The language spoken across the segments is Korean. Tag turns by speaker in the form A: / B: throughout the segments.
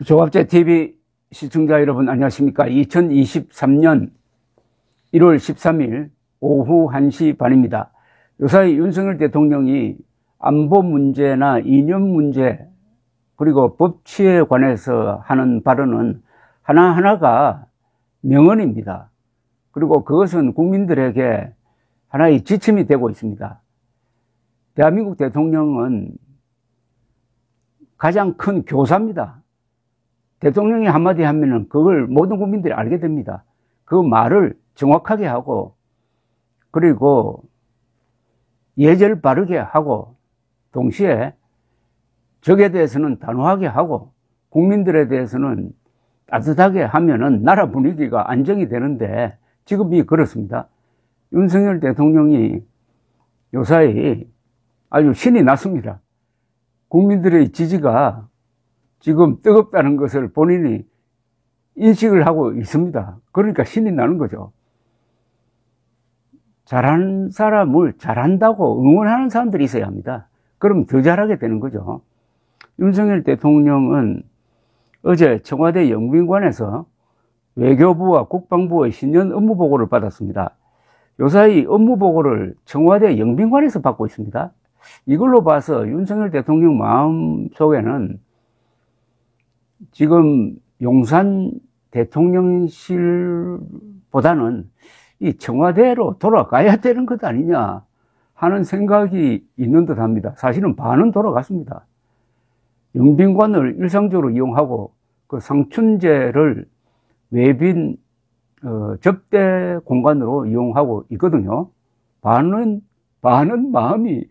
A: 조갑제TV 시청자 여러분 안녕하십니까. 2023년 1월 13일 오후 1시 반입니다. 요사이 윤석열 대통령이 안보 문제나 이념 문제 그리고 법치에 관해서 하는 발언은 하나하나가 명언입니다. 그리고 그것은 국민들에게 하나의 지침이 되고 있습니다. 대한민국 대통령은 가장 큰 교사입니다. 대통령이 한마디 하면은 그걸 모든 국민들이 알게 됩니다. 그 말을 정확하게 하고, 그리고 예절 바르게 하고, 동시에 적에 대해서는 단호하게 하고, 국민들에 대해서는 따뜻하게 하면은 나라 분위기가 안정이 되는데, 지금이 그렇습니다. 윤석열 대통령이 요사이 아주 신이 났습니다. 국민들의 지지가 지금 뜨겁다는 것을 본인이 인식을 하고 있습니다. 그러니까 신이 나는 거죠. 잘하는 사람을 잘한다고 응원하는 사람들이 있어야 합니다. 그럼 더 잘하게 되는 거죠. 윤석열 대통령은 어제 청와대 영빈관에서 외교부와 국방부의 신년 업무보고를 받았습니다. 요사이 업무보고를 청와대 영빈관에서 받고 있습니다. 이걸로 봐서 윤석열 대통령 마음속에는 지금 용산 대통령실보다는 이 청와대로 돌아가야 되는 것 아니냐 하는 생각이 있는 듯 합니다. 사실은 반은 돌아갔습니다. 영빈관을 일상적으로 이용하고 그 상춘제를 외빈 접대 공간으로 이용하고 있거든요. 반은 마음이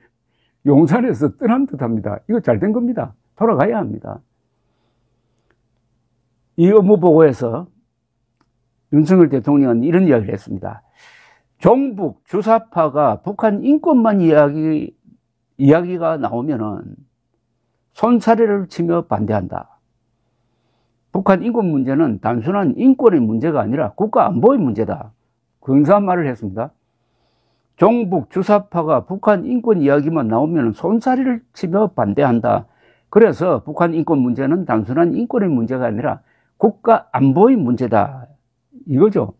A: 용산에서 떠난 듯 합니다. 이거 잘 된 겁니다. 돌아가야 합니다. 이 업무보고에서 윤석열 대통령은 이런 이야기를 했습니다. 종북 주사파가 북한 인권만 이야기가 나오면은 손사래를 치며 반대한다. 북한 인권 문제는 단순한 인권의 문제가 아니라 국가 안보의 문제다. 근사한 말을 했습니다. 종북 주사파가 북한 인권 이야기만 나오면 손사래를 치며 반대한다. 그래서 북한 인권 문제는 단순한 인권의 문제가 아니라 국가 안보의 문제다. 이거죠.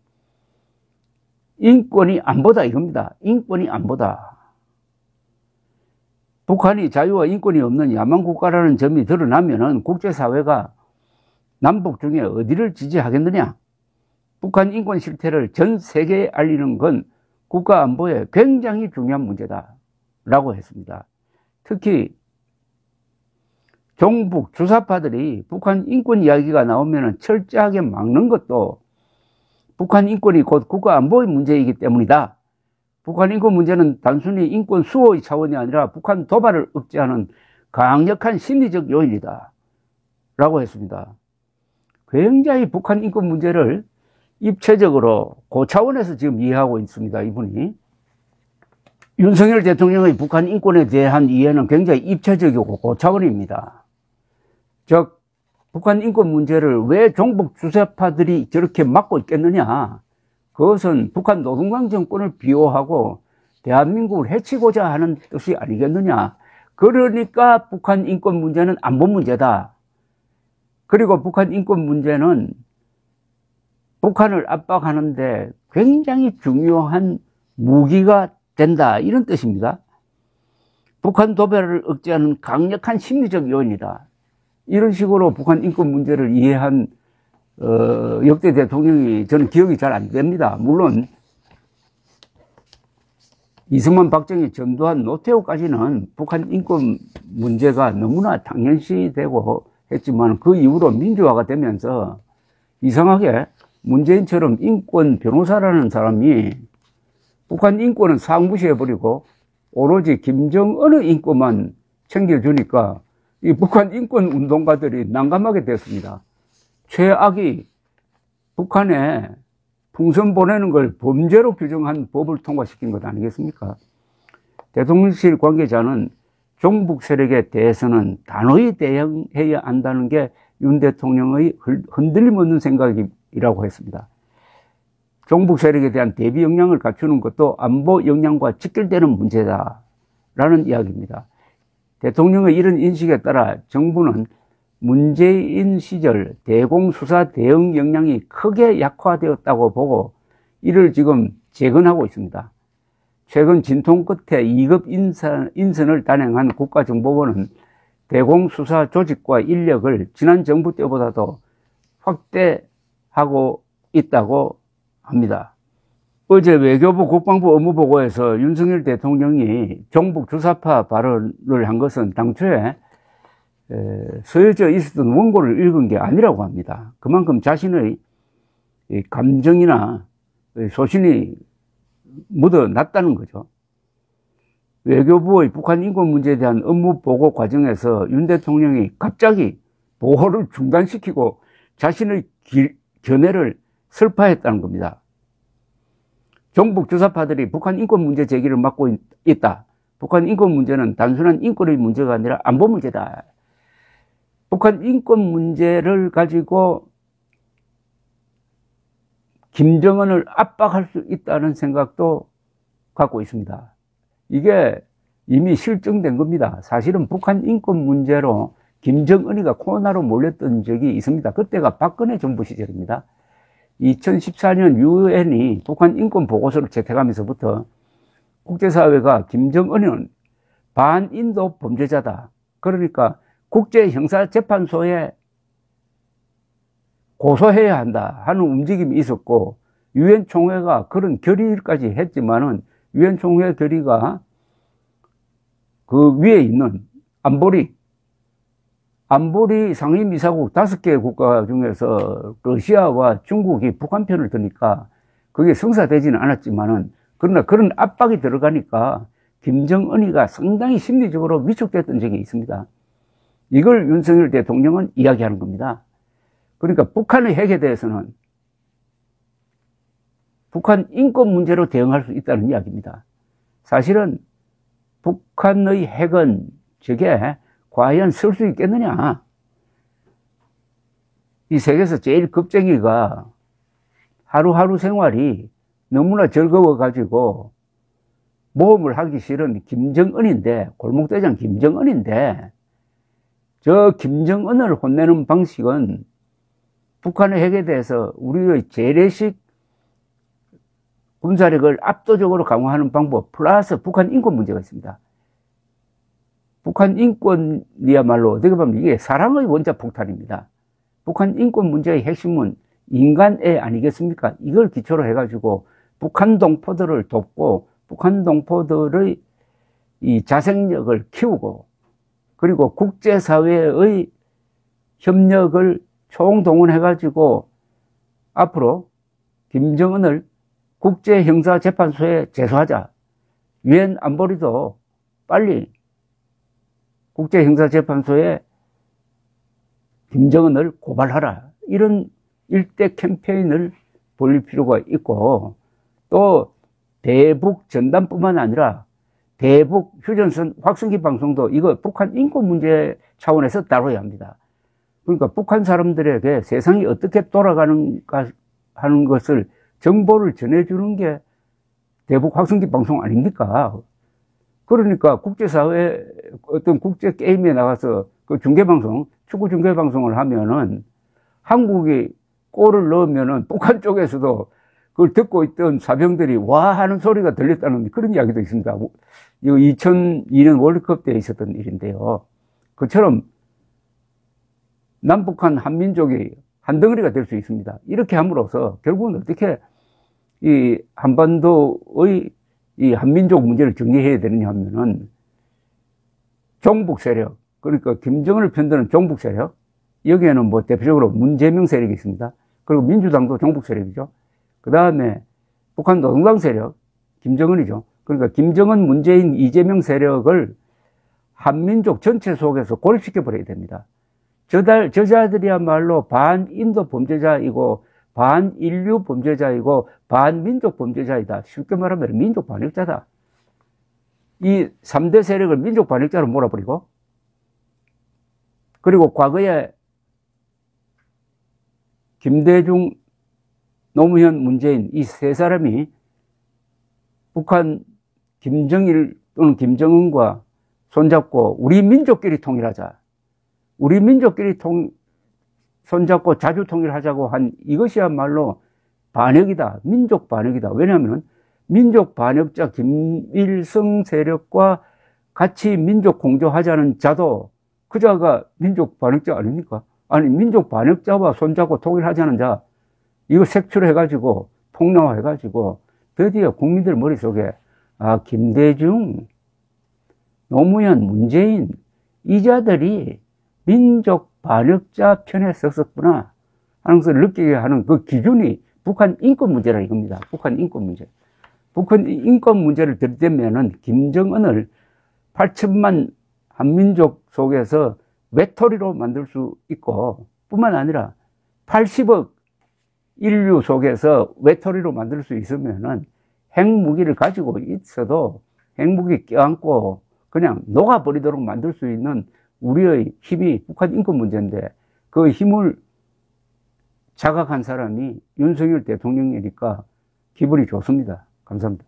A: 인권이 안보다 이겁니다. 인권이 안보다. 북한이 자유와 인권이 없는 야만 국가라는 점이 드러나면은 국제사회가 남북 중에 어디를 지지하겠느냐. 북한 인권 실태를 전 세계에 알리는 건 국가 안보에 굉장히 중요한 문제다. 라고 했습니다. 특히 종북 주사파들이 북한 인권 이야기가 나오면 철저하게 막는 것도 북한 인권이 곧 국가 안보의 문제이기 때문이다. 북한 인권 문제는 단순히 인권 수호의 차원이 아니라 북한 도발을 억제하는 강력한 심리적 요인이다. 라고 했습니다. 굉장히 북한 인권 문제를 입체적으로 고차원에서 지금 이해하고 있습니다. 이분이. 윤석열 대통령의 북한 인권에 대한 이해는 굉장히 입체적이고 고차원입니다. 즉 북한 인권 문제를 왜 종북 주사파들이 저렇게 막고 있겠느냐. 그것은 북한 노동당 정권을 비호하고 대한민국을 해치고자 하는 뜻이 아니겠느냐. 그러니까 북한 인권 문제는 안보 문제다. 그리고 북한 인권 문제는 북한을 압박하는데 굉장히 중요한 무기가 된다. 이런 뜻입니다. 북한 도발을 억제하는 강력한 심리적 요인이다. 이런 식으로 북한 인권 문제를 이해한 역대 대통령이 저는 기억이 잘 안 됩니다. 물론 이승만, 박정희, 전두환, 노태우까지는 북한 인권 문제가 너무나 당연시되고 했지만 그 이후로 민주화가 되면서 이상하게 문재인처럼 인권 변호사라는 사람이 북한 인권은 싹 무시해버리고 오로지 김정은의 인권만 챙겨주니까 이 북한 인권 운동가들이 난감하게 됐습니다. 최악이 북한에 풍선 보내는 걸 범죄로 규정한 법을 통과시킨 것 아니겠습니까? 대통령실 관계자는 종북 세력에 대해서는 단호히 대응해야 한다는 게 윤 대통령의 흔들림 없는 생각이라고 했습니다. 종북 세력에 대한 대비 역량을 갖추는 것도 안보 역량과 직결되는 문제다라는 이야기입니다. 대통령의 이런 인식에 따라 정부는 문재인 시절 대공수사 대응 역량이 크게 약화되었다고 보고 이를 지금 재건하고 있습니다. 최근 진통 끝에 2급 인선을 단행한 국가정보원은 대공수사 조직과 인력을 지난 정부 때보다도 확대하고 있다고 합니다. 어제 외교부 국방부 업무보고에서 윤석열 대통령이 종북 주사파 발언을 한 것은 당초에 쓰여져 있었던 원고를 읽은 게 아니라고 합니다. 그만큼 자신의 감정이나 소신이 묻어났다는 거죠. 외교부의 북한 인권 문제에 대한 업무 보고 과정에서 윤 대통령이 갑자기 보고를 중단시키고 자신의 견해를 설파했다는 겁니다. 종북 주사파들이 북한 인권 문제 제기를 맡고 있다. 북한 인권 문제는 단순한 인권의 문제가 아니라 안보 문제다. 북한 인권 문제를 가지고 김정은을 압박할 수 있다는 생각도 갖고 있습니다. 이게 이미 실증된 겁니다. 사실은 북한 인권 문제로 김정은이가 코로나로 몰렸던 적이 있습니다. 그때가 박근혜 정부 시절입니다. 2014년 유엔이 북한 인권 보고서를 채택하면서부터 국제사회가 김정은은 반인도 범죄자다. 그러니까 국제형사재판소에 고소해야 한다 하는 움직임이 있었고, 유엔 총회가 그런 결의까지 했지만은 유엔 총회 결의가 그 위에 있는 안보리 상임이사국 5개 국가 중에서 러시아와 중국이 북한 편을 드니까 그게 성사되지는 않았지만은, 그러나 그런 압박이 들어가니까 김정은이가 상당히 심리적으로 위축됐던 적이 있습니다. 이걸 윤석열 대통령은 이야기하는 겁니다. 그러니까 북한의 핵에 대해서는 북한 인권 문제로 대응할 수 있다는 이야기입니다. 사실은 북한의 핵은 저게 과연 쓸 수 있겠느냐. 이 세계에서 제일 겁쟁이가 하루하루 생활이 너무나 즐거워가지고 모험을 하기 싫은 김정은인데, 골목대장 김정은인데, 저 김정은을 혼내는 방식은 북한의 핵에 대해서 우리의 재래식 군사력을 압도적으로 강화하는 방법 플러스 북한 인권 문제가 있습니다. 북한 인권이야말로 어떻게 보면 이게 사랑의 원자폭탄입니다. 북한 인권 문제의 핵심은 인간애 아니겠습니까? 이걸 기초로 해가지고 북한 동포들을 돕고 북한 동포들의 이 자생력을 키우고, 그리고 국제사회의 협력을 총동원해가지고 앞으로 김정은을 국제형사재판소에 제소하자. 유엔 안보리도 빨리 국제형사재판소에 김정은을 고발하라. 이런 일대 캠페인을 벌일 필요가 있고, 또 대북 전단뿐만 아니라 대북 휴전선 확성기 방송도 이거 북한 인권 문제 차원에서 다뤄야 합니다. 그러니까 북한 사람들에게 세상이 어떻게 돌아가는가 하는 것을 정보를 전해주는 게 대북 확성기 방송 아닙니까? 그러니까 국제사회 어떤 국제 게임에 나가서 그 중계방송, 축구 중계방송을 하면은 한국이 골을 넣으면은 북한 쪽에서도 그걸 듣고 있던 사병들이 와 하는 소리가 들렸다는 그런 이야기도 있습니다. 이거 2002년 월드컵 때 있었던 일인데요. 그처럼 남북한 한민족이 한 덩어리가 될 수 있습니다. 이렇게 함으로써 결국은 어떻게 이 한반도의 이 한민족 문제를 정리해야 되느냐 하면은 종북 세력, 그러니까 김정은을 편드는 종북 세력, 여기에는 뭐 대표적으로 문재명 세력이 있습니다. 그리고 민주당도 종북 세력이죠. 그 다음에 북한 노동당 세력, 김정은이죠. 그러니까 김정은, 문재인, 이재명 세력을 한민족 전체 속에서 고립시켜버려야 됩니다. 저자들이야말로 반인도 범죄자이고 반인류 범죄자이고 반민족 범죄자이다. 쉽게 말하면 민족 반역자다. 이 3대 세력을 민족 반역자로 몰아버리고, 그리고 과거에 김대중, 노무현, 문재인 이 세 사람이 북한 김정일 또는 김정은과 손잡고 우리 민족끼리 통일하자. 우리 민족끼리 손잡고 자주 통일하자고 한 이것이야말로 반역이다. 민족 반역이다. 왜냐하면 민족 반역자 김일성 세력과 같이 민족 공조하자는 자도 그 자가 민족 반역자 아닙니까? 아니 민족 반역자와 손잡고 통일하자는 자 이거 색출해가지고 폭로해가지고 드디어 국민들 머릿속에 김대중, 노무현, 문재인 이 자들이 민족 반역자 편에 섰었구나 하는 것을 느끼게 하는 그 기준이 북한 인권 문제라 이겁니다. 북한 인권 문제. 북한 인권 문제를 들이대면은 김정은을 8천만 한민족 속에서 외톨이로 만들 수 있고 뿐만 아니라 80억 인류 속에서 외톨이로 만들 수 있으면은 핵무기를 가지고 있어도 핵무기 껴안고 그냥 녹아버리도록 만들 수 있는 우리의 힘이 북한 인권 문제인데 그 힘을 자각한 사람이 윤석열 대통령이니까 기분이 좋습니다. 감사합니다.